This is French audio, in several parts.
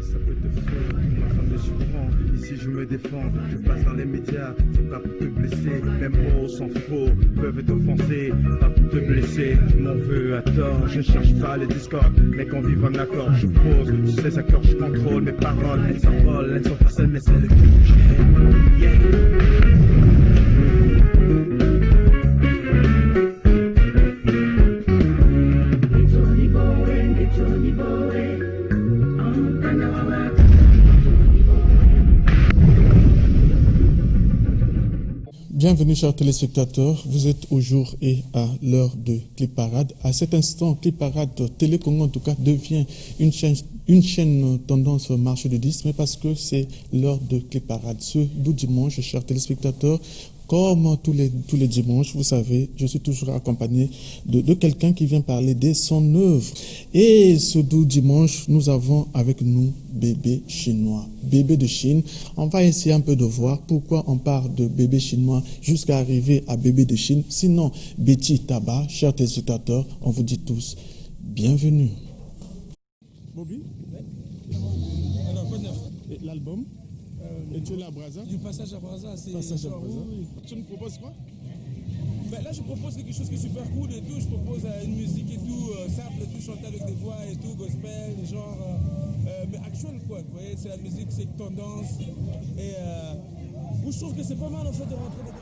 ça peut te faire, ma femme de surprend. Ici je me défends, je passe dans les médias, c'est pas pour te blesser. Mes mots sans faux peuvent t'offenser, pas pour te blesser. Je m'en veux à tort, je cherche pas les discords, mais qu'on vive en accord, je pose sur ces accords, je contrôle mes paroles. Elles s'envolent, elles sont pas seules, mais celles que j'aime. Bienvenue chers téléspectateurs, vous êtes au jour et à l'heure de Clip Parade. À cet instant, Clip Parade Télé Congo en tout cas devient une chaîne tendance marché de disques, mais parce que c'est l'heure de Clip Parade. Ce doux dimanche, chers téléspectateurs, comme tous les dimanches, vous savez, je suis toujours accompagné de quelqu'un qui vient parler de son œuvre. Et ce doux dimanche, nous avons avec nous Bébé Chinois. Bébé de Chine. On va essayer un peu de voir pourquoi on part de Bébé Chinois jusqu'à arriver à Bébé de Chine. Sinon, Betty Tabac, chers téléspectateurs, on vous dit tous bienvenue. Bobby, alors quoi de neuf? L'album et tu es là à Brazza? Du passage à Brazza, c'est Passage à genre, Brazza. oui. Tu nous proposes quoi? Ben là, je propose quelque chose qui est super cool et tout. Je propose une musique et tout, simple, tout chanter avec des voix et tout, gospel, genre, mais actuel quoi. Vous voyez, c'est la musique, c'est tendance. Et où je trouve que c'est pas mal en fait de rentrer dedans.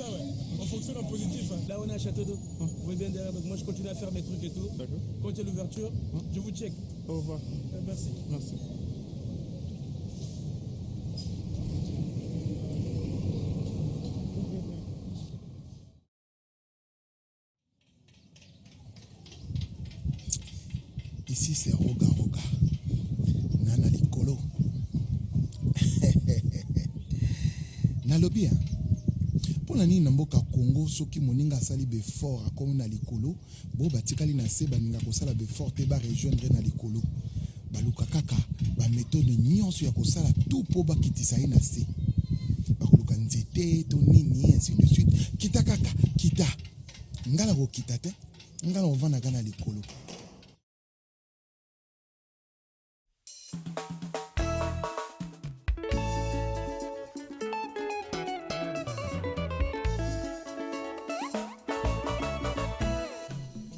ça, ouais. On fonctionne en positif. Hein. Là, on est à Château d'Eau. Vous voyez bien derrière. Donc, moi, je continue à faire mes trucs et tout. D'accord. Quand il y a l'ouverture, je vous check. Au revoir. Merci. Merci. Ici c'est Roga Roga. Nana Likolo. Nalobi. Pour la nini mboka Congo soki moninga sali be fort comme na Likolo, bo batikali na se baninga ko sala be fort te ba rejoindre na Likolo. Baluka kaka ba méthode nyonso ya ko sala tout po ba kitisa ina se. Bakoluka nzete to nini ainsi de suite. Kita kaka, kita. Ngala ko kita te. Ngala on vana kana Likolo.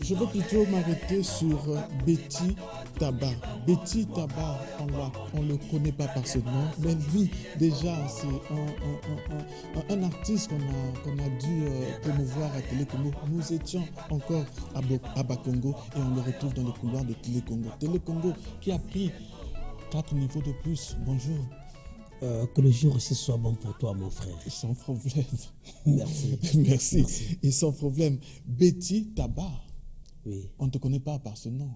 Je veux plutôt m'arrêter sur Betty Taba. Betty Taba, on ne le connaît pas par ce nom, mais lui, déjà, c'est un artiste qu'on a dû promouvoir à Télé Congo. Nous étions encore à Bakongo et on le retrouve dans les couloirs de Télé Congo. Télé Congo qui a pris 4 niveaux de plus. Bonjour. Que le jour aussi soit bon pour toi, mon frère. Sans problème. Merci. Merci. Et sans problème. Betty Taba. Oui. On ne te connaît pas par ce nom.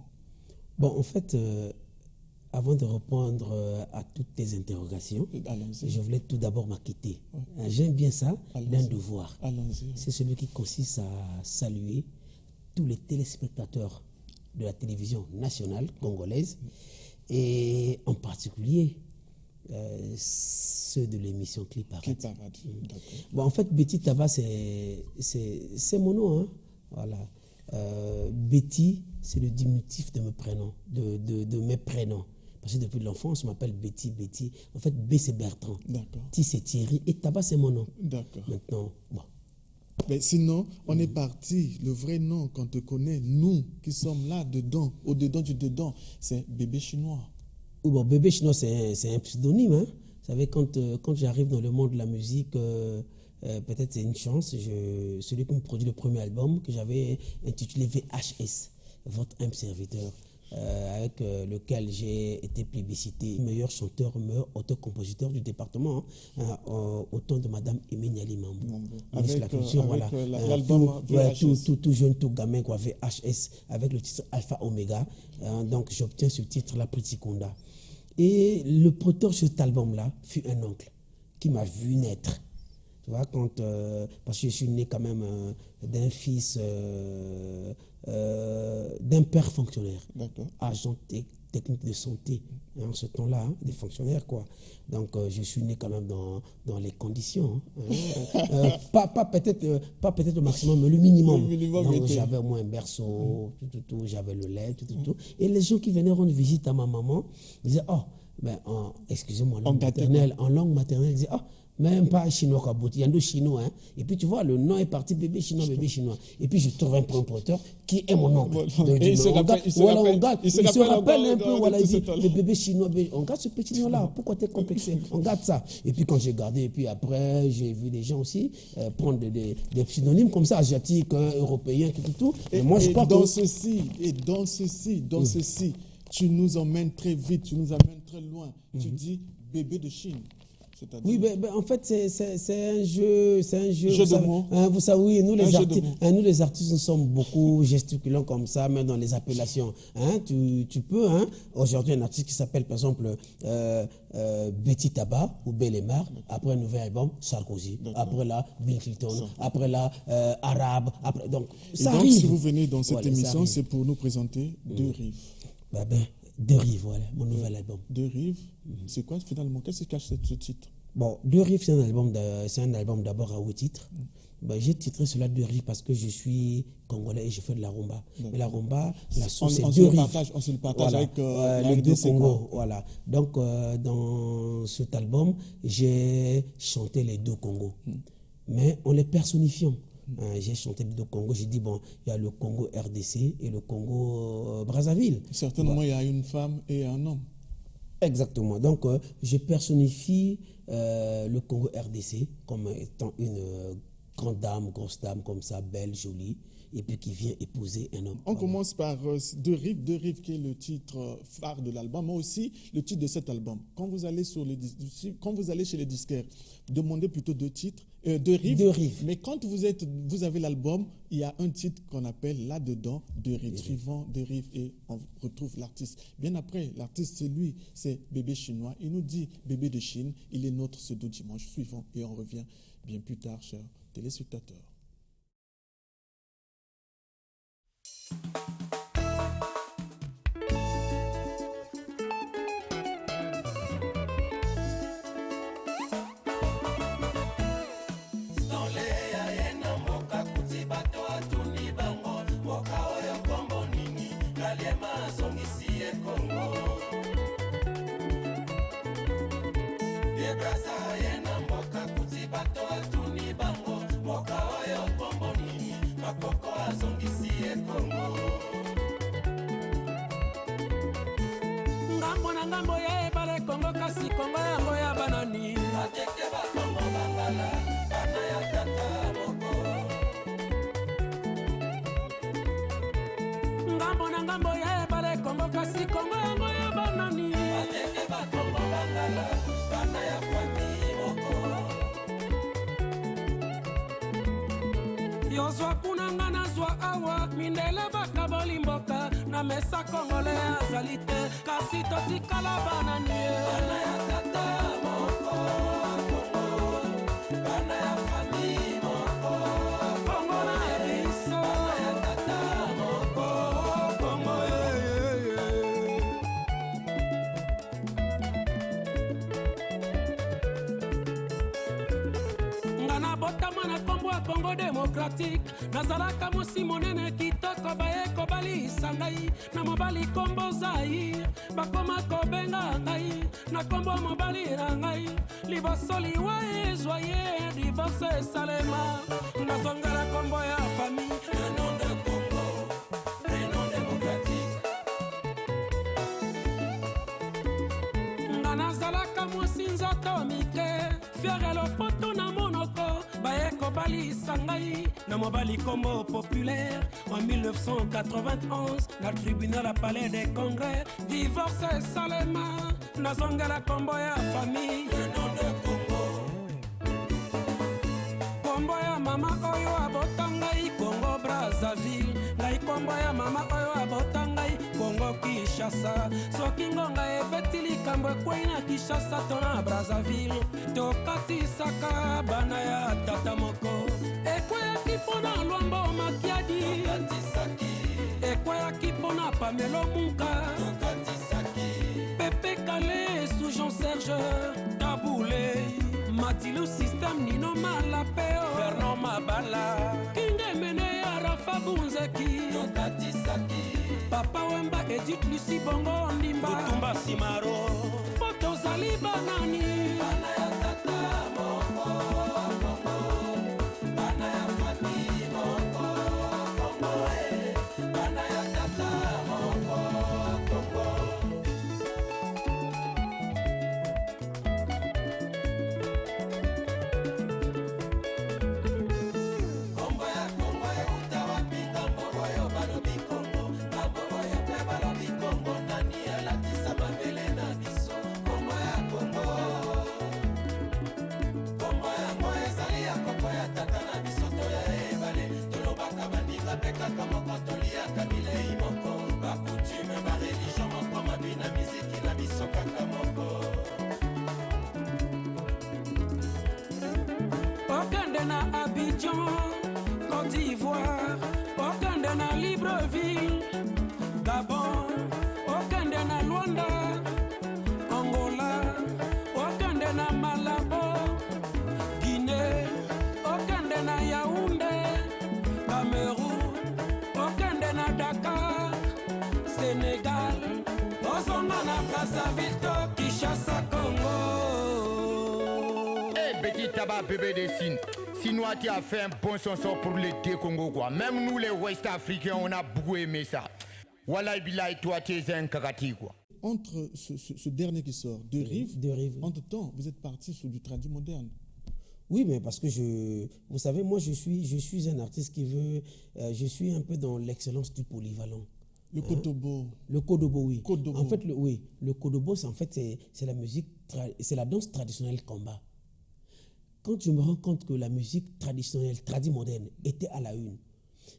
Bon, en fait, avant de répondre à toutes tes interrogations, je voulais tout d'abord m'acquitter. Ouais. J'aime bien ça, d'un devoir. C'est celui qui consiste à saluer tous les téléspectateurs de la télévision nationale congolaise et en particulier ceux de l'émission Clip Parade. Bon, en fait, Betty Taba, c'est mon nom. Hein. Voilà. Betty, c'est le diminutif de mes prénoms, de mes prénoms. Parce que depuis l'enfance, on m'appelle Betty. En fait, B, c'est Bertrand. T, c'est Thierry. Et Taba, c'est mon nom. D'accord. Maintenant, bon. Mais sinon, on est parti. Le vrai nom qu'on te connaît, nous qui sommes là, dedans, au-dedans du dedans, c'est Bébé Chinois. Bon, Bébé Chinois, c'est un pseudonyme. Hein. Vous savez, quand j'arrive dans le monde de la musique, peut-être c'est une chance. Celui qui me produit le premier album que j'avais intitulé VHS, votre humble serviteur, avec lequel j'ai été plébiscité meilleur chanteur, meilleur auteur-compositeur du département, hein, au temps de Madame Aimé Niali Mambo. Avec la culture, voilà. L'album tout jeune, tout gamin, quoi, VHS, avec le titre Alpha Omega. Donc j'obtiens ce titre-là, Petit Konda. Et le producteur de cet album-là fut un oncle qui m'a vu naître. Tu vois, parce que je suis né quand même d'un fils, d'un père fonctionnaire, agent technique de santé, en ce temps-là, hein, des fonctionnaires, quoi. Donc, je suis né quand même dans les conditions. Hein. Pas peut-être le maximum, mais le minimum. Donc, j'avais au moins un berceau, j'avais le lait, tout. Et les gens qui venaient rendre visite à ma maman disaient, oh, ben, excusez-moi, en langue maternelle, ils disaient, oh, même pas chinois Kabouti, il y a deux chinois. Hein. Et puis tu vois, le nom est parti Bébé Chinois. Et puis je trouve un promoteur qui est mon oncle. Il se rappelle un peu, voilà, il dit, le bébé chinois, on garde ce petit nom-là, pourquoi t'es complexé? On garde ça. Et puis quand j'ai gardé, et puis après, j'ai vu des gens aussi prendre des pseudonymes comme ça, asiatiques, européens, tout. Et moi, je crois dans ceci, tu nous emmènes très vite, tu nous amènes très loin. Tu dis bébé de Chine. Oui, en fait, c'est un jeu de mots. Hein, vous savez, oui, nous les artistes, nous sommes beaucoup gesticulants comme ça, même dans les appellations. Hein, tu peux, hein, aujourd'hui, un artiste qui s'appelle, par exemple, Betty Taba ou Bellemare, après un nouvel album, Sarkozy, après là, Bill Clinton, après là, Arabe, après, donc, ça arrive. Donc, si vous venez dans cette émission, c'est pour nous présenter Deux Rives. Deux Rives, voilà, mon nouvel album. Deux Rives, c'est quoi finalement? Qu'est-ce qui cache ce titre? Bon, Deux Rives, c'est un album d'abord à 8 titres. J'ai titré cela Deux Rives parce que je suis congolais et je fais de la rumba. Et la rumba, la source, c'est Deux Rives. On se le partage avec les deux Congos. Voilà. Donc, dans cet album, j'ai chanté les deux Congos. Mais en les personnifiant. J'ai chanté les deux Congos, j'ai dit, bon, il y a le Congo RDC et le Congo Brazzaville. Certainement, il y a une femme et un homme. Exactement. Donc, je personnifie le Congo RDC comme étant une grande dame, grosse dame comme ça, belle, jolie, et puis qui vient épouser un homme. On commence par Deux Rives, qui est le titre phare de l'album, mais aussi le titre de cet album. Quand vous allez chez les disquaires, demandez plutôt deux rives. Mais quand vous avez l'album, il y a un titre qu'on appelle là-dedans Deux Rives, suivant Deux Rives, et on retrouve l'artiste. Bien après, l'artiste, c'est lui, c'est Bébé Chinois. Il nous dit Bébé de Chine, il est notre ce dimanche suivant, et on revient bien plus tard, chers téléspectateurs. Ngambo na ngambo ya ebale Kongo kasi Kongo yango ya banani ateke bakongo bangala bana ya tata moko ngambo na ngambo ya ebale Kongo kasi Kongo yango ya banani ateke bakongo bangala bana ya famille moko yozwa kuna nga nazwa awa mindele bakaboli mboka na mesa kongole azali te kasi totikala banani bana ya tata moko Kongo bana ya famille moko Kongo na biso bana ya tata moko Kongo ngana botama na kombo ya Congo démocratique nazalaka mosi monene kitoko baye kobalisa ngai na mobali kombo Zaire bakoma kobenga ngai na kombo mobali na ngai liboso liwa ezwaye divorce esalema nazongela kombo ya famille le nom de Congo prénom démocratique nga nazalaka mosi nzoto mike fiere lopoto na monoko baye kobalisa ngai na mobali kombo populaire en 1991 na tribunal à palais des congrès divorce esalema nazongela kombo ya famille le nom de Congo kombo ya mama oyo abota ngai Congo Brazzaville ngai kombo ya mama oyo abota ngai Congo Kinshasa soki ngonga ebeti likambo ekwei na Kinshasa to na Brazzaville tokatisaka bana ya tata moko ekweyaki mpona lwambo makiadi ekweyaki mpona Pamelo Munka Pepe Kale sous Jean Serge Taboulé Matilu System Nino Malapeo Fernand Mabala Kinge Mene ya Rafa Bunzeki Papa Wemba Edith Lucy Bongo Ndimba Butumba Simaro Poto Zali Banani bana ya tata moko Kongo bana ya famille moko Kongo bana ya tata moko Kongo okende na Abidjan, Côte d'Ivoire, okende na Libreville, Gabon, okende na Luanda, Angola, okende na Malabo, Guinée, okende na Yaoundé, Cameroun, okende na Dakar, Sénégal, ozonga na Brazzaville, Kinshasa, Congo. Petit tabac bébé de Sine. Sinois qui a fait un bon chanson pour les deux Congo quoi. Même nous les Ouest Africains on a beaucoup aimé ça. Wallah billahi toi tu es un kakati quoi. Entre ce dernier qui sort, Deux Rives, entre temps vous êtes parti sur du tradi moderne. Oui, mais parce que vous savez, moi je suis un artiste qui veut, je suis un peu dans l'excellence du polyvalent. Le kodobo. Le kodobo, oui. Kodobo. En fait, le kodobo, c'est la musique, c'est la danse traditionnelle combat. Quand je me rends compte que la musique traditionnelle, moderne, était à la une,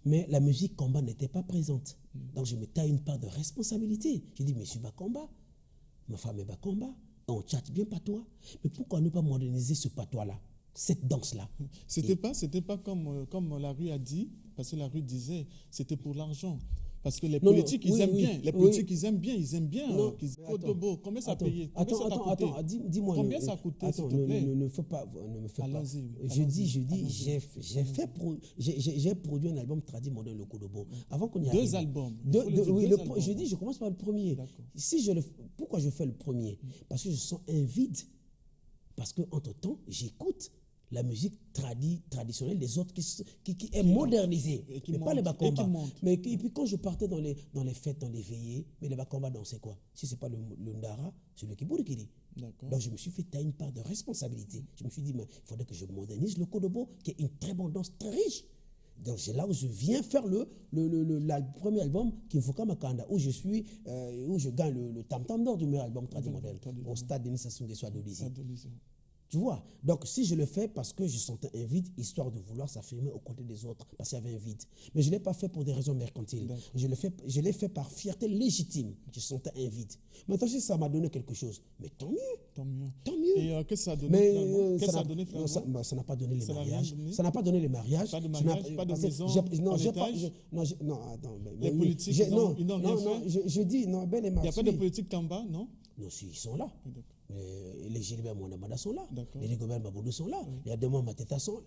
mais la musique combat n'était pas présente. Donc je me taille une part de responsabilité. Je dis, mais je suis bas combat, ma femme est bas combat, on chatte bien patois. Mais pourquoi ne pas moderniser ce patois-là, cette danse-là? C'était pas comme la rue a dit, parce que la rue disait, c'était pour l'argent. Parce que les politiques, ils aiment bien. Les politiques, ils aiment bien. Kodobo, combien ça a payé? Attends, dis-moi. Combien ça a coûté, s'il te plaît? Ne me fais pas. Je dis, j'ai produit un album traduit moderne, le Kodobo. Avant qu'on y arrive. Deux albums. Je dis, je commence par le premier. Pourquoi je fais le premier? Parce que je sens un vide. Parce qu'entre-temps, j'écoute la musique traditionnelle des autres qui est modernisée, mais pas les Bakomba. Et puis quand je partais dans les fêtes, dans les veillées, mais les Bakomba dansaient quoi? Si ce n'est pas le Ndara, c'est le Kiburikiri. Donc je me suis fait une part de responsabilité. Je me suis dit, il faudrait que je modernise le Kodobo, qui est une très bonne danse, très riche. Donc c'est là où je viens faire le premier album, Kimfoka Makanda, où je gagne le tam-tam d'or du meilleur album traduit moderne, au stade Denis Sassou Nguesso à Dolisie. Tu vois? Donc, si je le fais parce que je sentais un vide, histoire de vouloir s'affirmer aux côtés des autres, parce qu'il y avait un vide. Mais je ne l'ai pas fait pour des raisons mercantiles. Je l'ai fait par fierté légitime. Je sentais un vide. Maintenant, si ça m'a donné quelque chose, mais tant mieux. Et qu'est-ce que ça a donné? Ça n'a pas donné les mariages. Ça n'a pas donné les mariages. Pas de mariage, pas de maison, attends. Les politiques, ils n'ont rien fait. Je dis, non, ben les mariages. Il n'y a pas de politique en bas, non? Non, si, ils sont là. Les Gilbert Mouanamada sont là. Les Rigobert Maboudou sont là. Les Adamo Mateta sont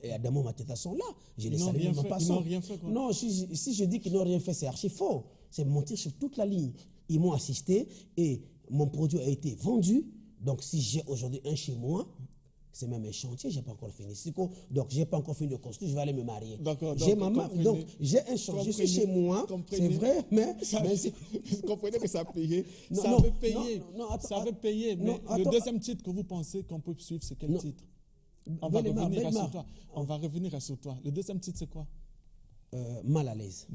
là. Je les salue même pas. Ils n'ont rien fait, quoi. Non, si je dis qu'ils n'ont rien fait, c'est archi faux. C'est mentir sur toute la ligne. Ils m'ont assisté et mon produit a été vendu. Donc, si j'ai aujourd'hui un chez moi, c'est même un chantier, je n'ai pas encore fini. Donc, je n'ai pas encore fini de construire, je vais aller me marier. D'accord. Donc, j'ai un chantier, je suis chez moi, c'est vrai, mais... Vous comprenez que ça a payé. Ça avait payé. Mais le deuxième titre que vous pensez qu'on peut suivre, c'est quel titre? On va revenir sur toi. Le deuxième titre, c'est quoi? Mal à l'aise.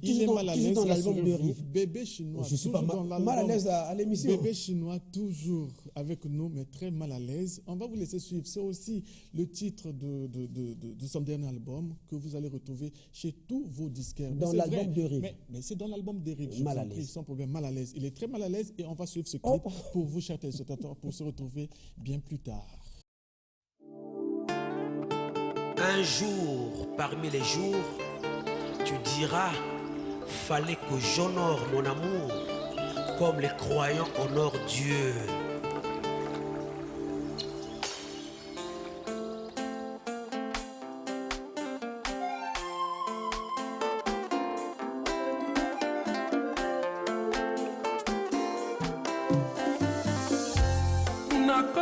Il est mal à l'aise dans l'album de Rive. Bébé chinois. Je suis pas mal à l'aise à l'émission. Bébé chinois, toujours avec nous, mais très mal à l'aise. On va vous laisser suivre. C'est aussi le titre de son dernier album que vous allez retrouver chez tous vos disquaires. Dans l'album de Rive. Mais c'est dans l'album de Rive. Mal à l'aise. Sans problème, mal à l'aise. Il est très mal à l'aise et on va suivre ce clip pour vous, chers téléspectateurs, pour se retrouver bien plus tard. Un jour, parmi les jours, tu diras, fallait que j'honore mon amour comme les croyants honorent Dieu.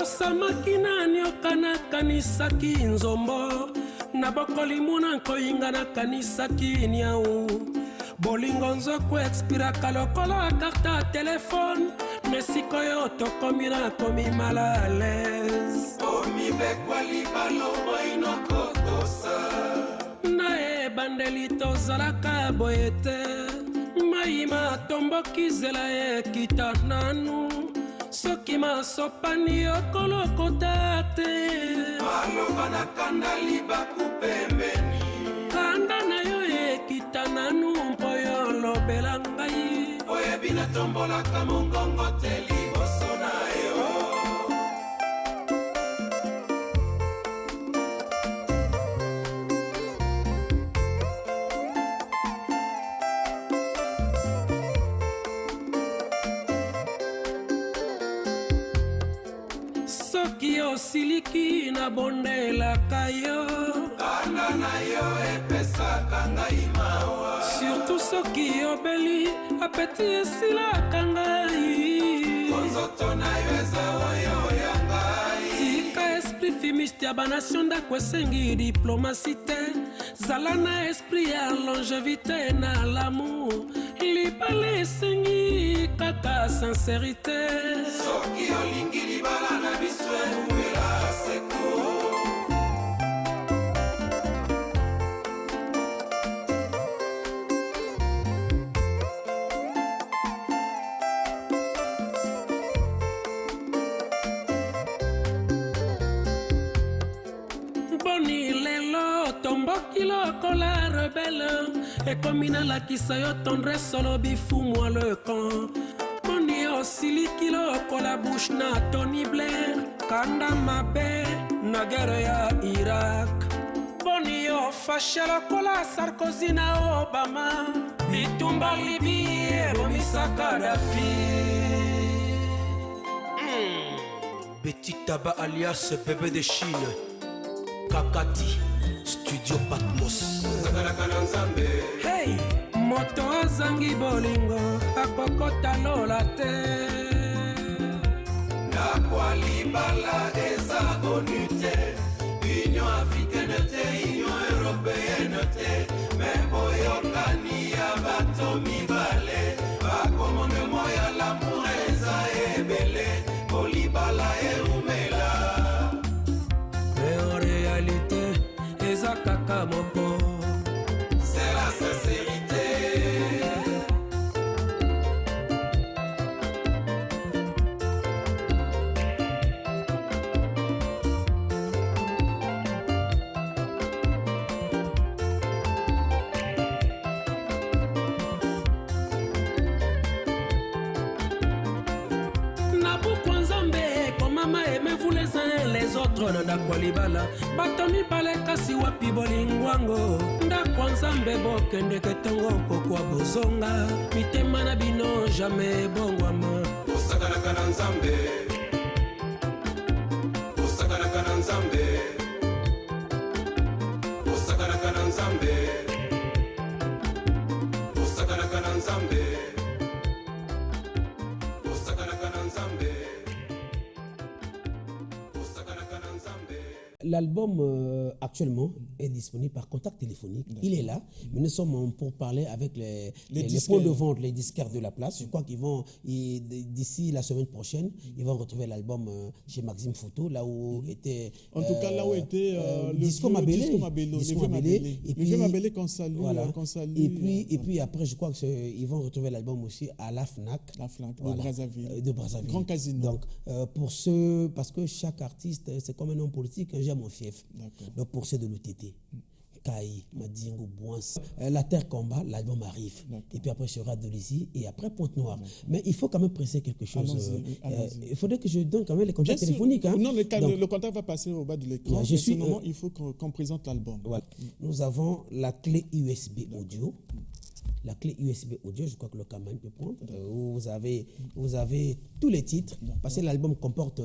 nakosamaki nanioka nakanisaki nzombo nabokoli muna nkoyinga nakanisaki niau bolingo nzoku expiraka lokola karte ya telefone mesikoyo tokomi nakomi malales omibekwali balobo inokotosa naebandeli tozalaka boye te mayima tomboki zela ekita nanu soki masopani okolokota te maloba na kanda libaku pembeni kanda na yo ekita nanu mpo yo lobela ngai oyebi natombolaka mongongo te liboso na yo soki osiliki nabondelaka yo kanda na yo epesaka ngai mawa surtout soki obeli apeti esilaka ngai konzoto na yo eza oyo ya ngai tika esprit fimiste ya banation ndako esengi diplomasi te zala na esprit ya longevité na lamour libala esengi kaka sincérité soki olingi libala na biso eumela seko boni lelo tomboki lokola rebelle ekomi nalakisa yo tendresse olobi fous-moi le camp boni osiliki lokola bush na Tony Blair kanda mabe na guerre ya Irak boni yo fashe lokola Sarkozy na Obama bitumba Libi ebomisa Kadhafi. Petit Tabac alias Bébé de Chine Kakati Studio Patmos. Hey, moto azangi bolingo akokota lola te nakwa libala eza bonu te Union africaine te Union européenne te mais boyokani ya bato mibale bakomone moya l'amour eza ebele bolibala eumela mais en réalité eza kaka moko c'est la sincérité. Les autres ndakwa libala bato mibale kasi wapi bolingwango ndakwa nzambe bokendeke tongo pokwa bozonga mitema na bino jamais bongwama osakanaka na nzambe osakanaka na nzambe osakanaka na nzambe osakanaka na nzambe osakanaka na nzambe. L'album actuellement est disponible par contact téléphonique. Il est là, mais nous sommes pour parler avec les points de vente, les disquaires de la place. Je crois qu'ils vont, d'ici la semaine prochaine, ils vont retrouver l'album chez Maxime Photo, là où était... En tout cas, là où était le Disco Mabélé. Et puis, Mabélé qu'on salue. Voilà. Et puis après, je crois qu'ils vont retrouver l'album aussi à la FNAC. La FNAC, voilà, de Brazzaville. Grand casino. Donc, pour ceux... Parce que chaque artiste, c'est comme un homme politique, j'ai mon fief. Donc, pour ceux de l'OTT, Kaï, Madingo, Bouins, La Terre Combat, l'album arrive. Et puis après, sera Dolisie et après Pointe-Noire. Mais il faut quand même presser quelque chose. Il faudrait que je donne quand même les contacts téléphoniques. Hein. Non, le contact va passer au bas de l'écran. Il faut qu'on présente l'album. Voilà. Nous avons la clé USB audio. La clé USB audio, je crois que le caméraman peut prendre. Vous avez tous les titres, parce que l'album comporte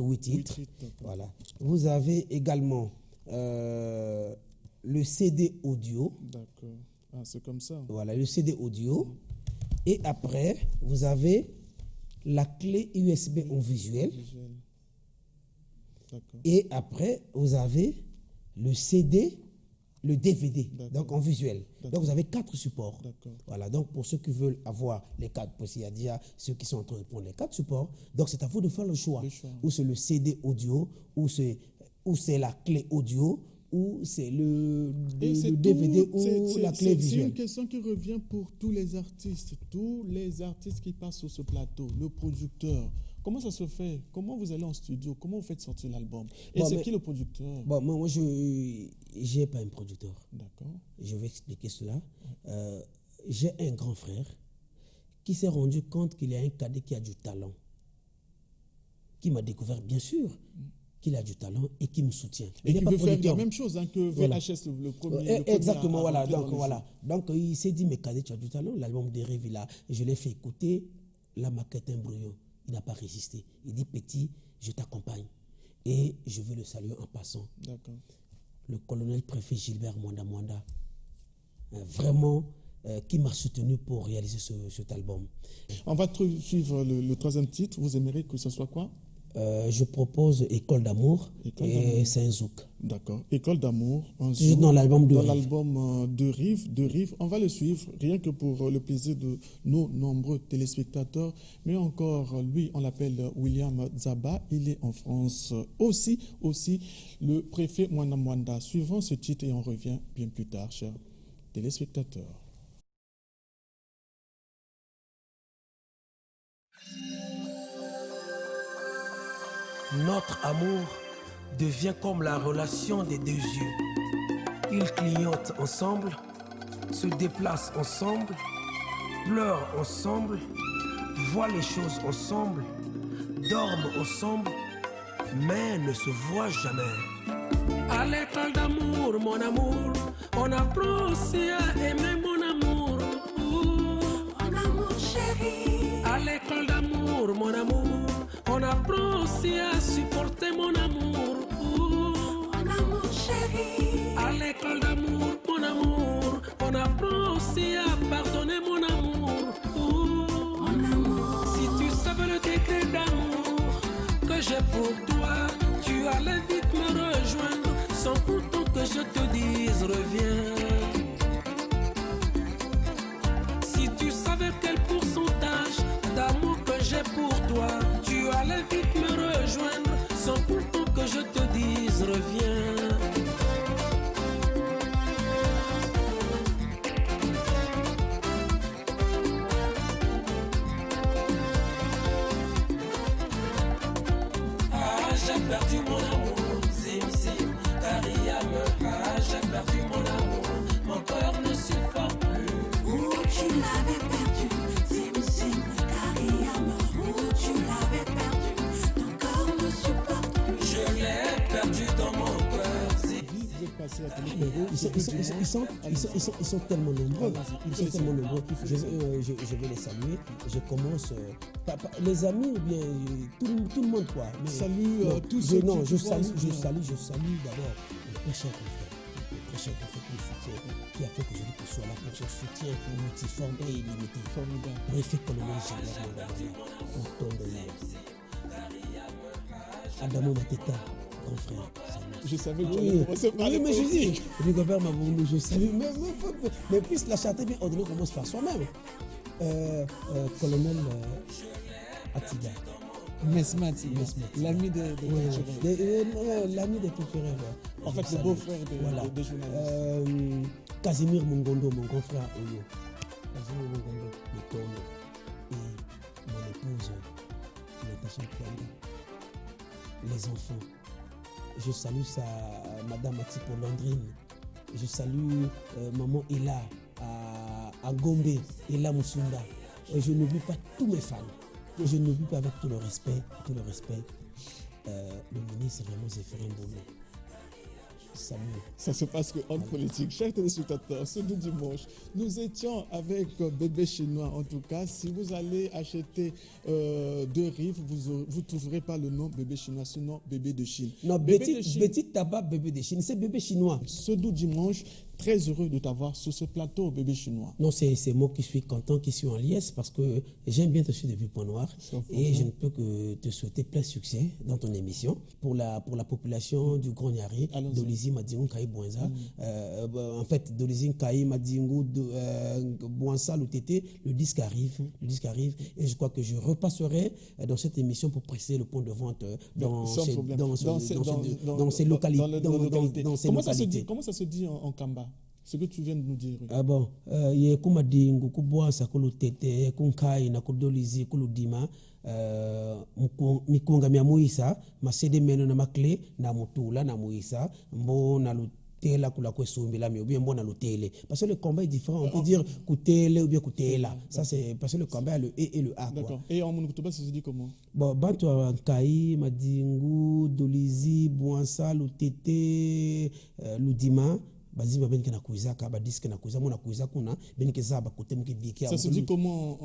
8 titres. Voilà. Vous avez également le CD audio. D'accord. Ah, c'est comme ça. Voilà, le CD audio. Et après, vous avez la clé USB en visuel. Et après, vous avez le CD, le DVD, donc en visuel. Donc vous avez 4 supports. Voilà, donc pour ceux qui veulent avoir les 4, parce qu'il y a déjà ceux qui sont en train de prendre les 4 supports, donc c'est à vous de faire le choix. Ou c'est le CD audio, ou c'est la clé audio, ou c'est le DVD ou la clé visuelle. C'est une question qui revient pour tous les artistes qui passent sur ce plateau, le producteur. Comment ça se fait? Comment vous allez en studio? Comment vous faites sortir l'album? Et c'est qui le producteur? Bon, moi, je n'ai pas un producteur. D'accord. Je vais expliquer cela. J'ai un grand frère qui s'est rendu compte qu'il y a un cadet qui a du talent, qui m'a découvert, bien sûr, qu'il a du talent et qui me soutient. Et qui veut faire la même chose que VHS, le premier. Exactement, voilà. Donc, il s'est dit, mais cadet, tu as du talent. L'album dérive, je l'ai fait écouter, la maquette, un brouillon. Il n'a pas résisté. Il dit, petit, je t'accompagne. Et je veux le saluer en passant. D'accord. Le colonel-préfet Gilbert Mwanda, vraiment, qui m'a soutenu pour réaliser cet album. On va suivre le troisième titre. Vous aimeriez que ce soit quoi? Je propose École d'amour et Saint-Zouk. D'accord. École d'amour. Toujours dans l'album de Rive. On va le suivre, rien que pour le plaisir de nos nombreux téléspectateurs. Mais encore, lui, on l'appelle William Zaba. Il est en France aussi le préfet Mwanda. Suivons ce titre et on revient bien plus tard, chers téléspectateurs. Notre amour devient comme la relation des deux yeux. Ils clignotent ensemble, se déplacent ensemble, pleurent ensemble, voient les choses ensemble, dorment ensemble, mais ne se voient jamais. À l'école d'amour, mon amour, on apprend aussi à aimer mon amour. Mon amour chéri. À l'école d'amour, mon amour, on apprend aussi à supporter mon amour. Mon amour chéri. À l'école d'amour, mon amour, on apprend aussi à pardonner mon amour. Mon amour. Si tu savais le degré d'amour que j'ai pour toi, tu allais vite me rejoindre sans pourtant que je te dise reviens. Si tu savais quel pourcentage d'amour que j'ai pour toi, tu allais vite me rejoindre sans pourtant que je te dise reviens. Ah, j'ai perdu mon amour, c'est Kariam. Ah, j'ai perdu mon amour, mon cœur ne supporte plus. Où tu l'avais perdu, Sim Kariam. Où tu l'avais perdu, ton corps ne supporte plus. Je l'ai perdu dans mon cœur. Ils sont tellement nombreux. Ils sont tellement nombreux. Je vais les saluer. Je commence les amis ou bien tout le monde quoi. Mais, Salut tous ceux je salue d'abord le très cher confrère. Le très cher confrère pour le soutien qui a fait que je dis que je sois là pour ce soutien multiforme et illimité. Formidable. Préfet colonel Gilbert Mandamana, Anton de l'air. Adamo Mateta, grand frère. Je savais que tu allais commencer par les mais je politiques. dis, Rigobert Maboulou, je salue. Mais puisse la chanter, bien ordonnée commence par soi-même. Colonel Atiga. Mesmati, l'ami des l'ami des préférés. En fait, le beau-frère des journalistes. Casimir Mungondo, mon grand frère Oyo. Casimir Mungondo, le Tondo. Et mon épouse, Natacha Kwanda. Les enfants. Je salue Madame Atipo Landrine. Je salue Maman Ella à Gombe, Ella Moussunda. Et je n'oublie pas tous mes fans. Et je n'oublie pas avec tout le respect, le ministre Raymond Zéphirin Bono. Salut. Ça se passe en politique. Chers téléspectateurs, ce dimanche, nous étions avec Bébé Chinois. En tout cas, si vous allez acheter deux rives, vous trouverez pas le nom Bébé Chinois, sinon Bébé de Chine. Non, Betty Tabac, Bébé de Chine, c'est Bébé Chinois. Ce dimanche, très heureux de t'avoir sur ce plateau, Bébé Chinois. Non, c'est moi qui suis content, qui suis en liesse, parce que j'aime bien te suivre depuis Point Noir. Et je ne peux que te souhaiter plein succès dans ton émission. Pour la population du Grand Niari, Dolizi Madingou Kaï Bouenza. En fait, Dolizi Kaï Madingou Bouenza, le TT, le disque arrive. Et je crois que je repasserai dans cette émission pour presser le point de vente dans ces localités. Comment ça se dit en Kamba? Ce que tu viens de nous dire. Ah bon, ye kuma dingu kubwasa kulu tete kunkai na kudolizi kulu dima mikunga mia muisa masede meno na makle na mutula na muisa mbo na lutela kula kwesumbila mi ou bien mbo na lutele parce que le combat est différent, on peut dire kutele ou bien kutela, ça c'est parce que le combat a le E et le A. D'accord. Et en Monukutoba ça se dit comment? Bon, bantu kai madingu dolizi bwansa lutete ludima bazima benke na kuizaka ba disque na kuiza mona kuiza kuna benke za ba kote mukidiki. Ça se dit comment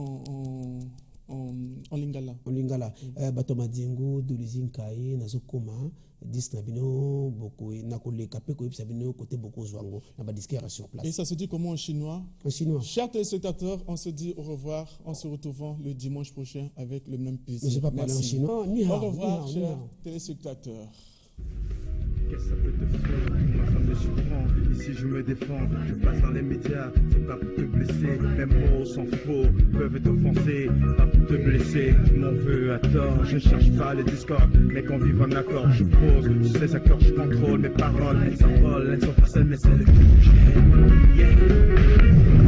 en lingala? En lingala bato madingu dolizi kai nazokoma disque na bino boko na koleka pe ko yebisa bino côté boko zwango na ba disque sur place. Et ça se dit comment en chinois? En chinois. Chers téléspectateurs, on se dit au revoir, on se retrouvera le dimanche prochain avec le même plaisir. Je ne sais pas parler en chinois. Au revoir, chers téléspectateurs. Qu'est-ce que ça peut te faire? Moi ça me surprend. Ici je me défends, je passe dans les médias. C'est pas pour te blesser, mes mots sont faux, peuvent t'offenser. Pas pour te blesser, tu m'en veux à tort. Je cherche pas les discords, mais qu'on vive en accord. Je pose tous ces accords, je contrôle mes paroles. Elles s'envolent, elles sont pas seules, mais c'est le que j'aime. Yeah.